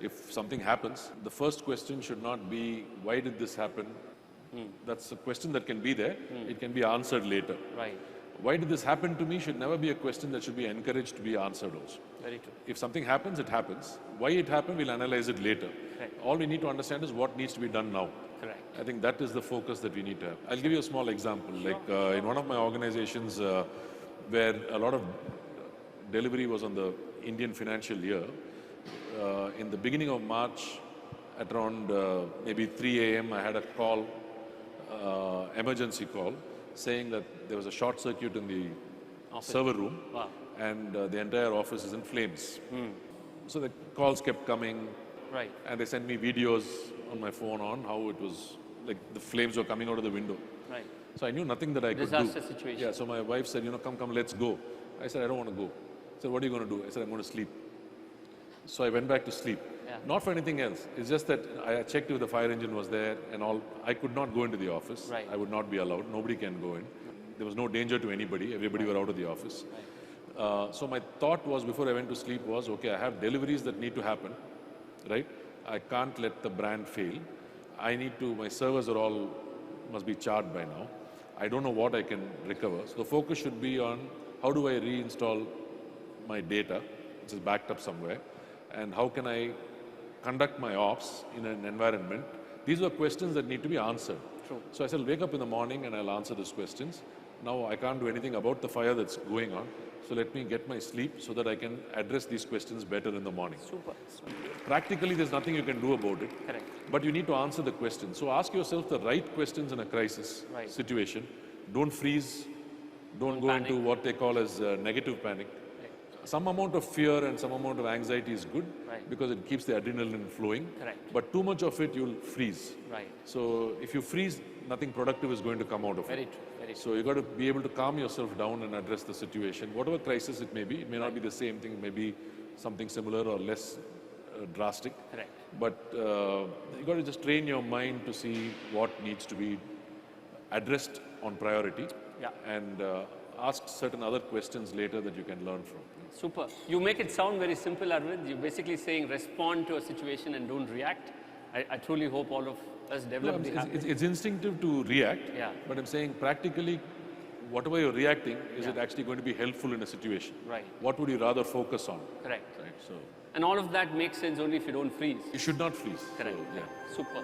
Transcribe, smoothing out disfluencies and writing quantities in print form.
if something happens, the first question should not be, why did this happen? That's a question that can be there. It can be answered later. Right. Why did this happen to me should never be a question that should be encouraged to be answered also. Very true. If something happens, it happens. Why it happened, we'll analyze it later. Correct. All we need to understand is what needs to be done now. Correct. I think that is the focus that we need to have. I'll give you a small example. In one of my organizations where a lot of delivery was on the Indian financial year, in the beginning of March, at around maybe 3 a.m., I had a call, emergency call, saying that there was a short circuit in the server room. Wow. And the entire office is in flames. So the calls kept coming. Right. And they sent me videos on my phone on how it was, like the flames were coming out of the window. Right. So I knew nothing that I could do. Disaster situation. Yeah, so my wife said, come, let's go. I said, I don't want to go. I said, what are you going to do? I said, I'm going to sleep. So I went back to sleep. Yeah. Not for anything else. It's just that I checked if the fire engine was there and all. I could not go into the office. Right. I would not be allowed. Nobody can go in. There was no danger to anybody. Everybody were out of the office. Right. So my thought was, before I went to sleep, was, okay, I have deliveries that need to happen, right? I can't let the brand fail. My servers must be charged by now. I don't know what I can recover. So the focus should be on how do I reinstall my data, which is backed up somewhere, and how can I conduct my ops in an environment. These were questions that need to be answered. True. So I said, I'll wake up in the morning and I'll answer those questions. Now I can't do anything about the fire that's going on. So let me get my sleep so that I can address these questions better in the morning. Super. Practically, there's nothing you can do about it. Correct. But you need to answer the question. So ask yourself the right questions in a crisis situation. Don't freeze. Don't go panic. into what they call as negative panic. Some amount of fear and some amount of anxiety is good because it keeps the adrenaline flowing. Correct. But too much of it, you'll freeze. Right. So if you freeze, nothing productive is going to come out of Very it. true. Very true. So you've got to be able to calm yourself down and address the situation. Whatever crisis it may be, it may not be the same thing, it may be something similar or less drastic. Correct. But you've got to just train your mind to see what needs to be addressed on priority. Yeah. And ask certain other questions later that you can learn from. Super. You make it sound very simple, Arvind. You're basically saying respond to a situation and don't react. I truly hope all of us develop the habit. It's instinctive to react, but I'm saying practically, whatever you're reacting, is it actually going to be helpful in a situation? Right. What would you rather focus on? Correct. Right? So And all of that makes sense only if you don't freeze. you should not frease. Correct. So, yeah. Super.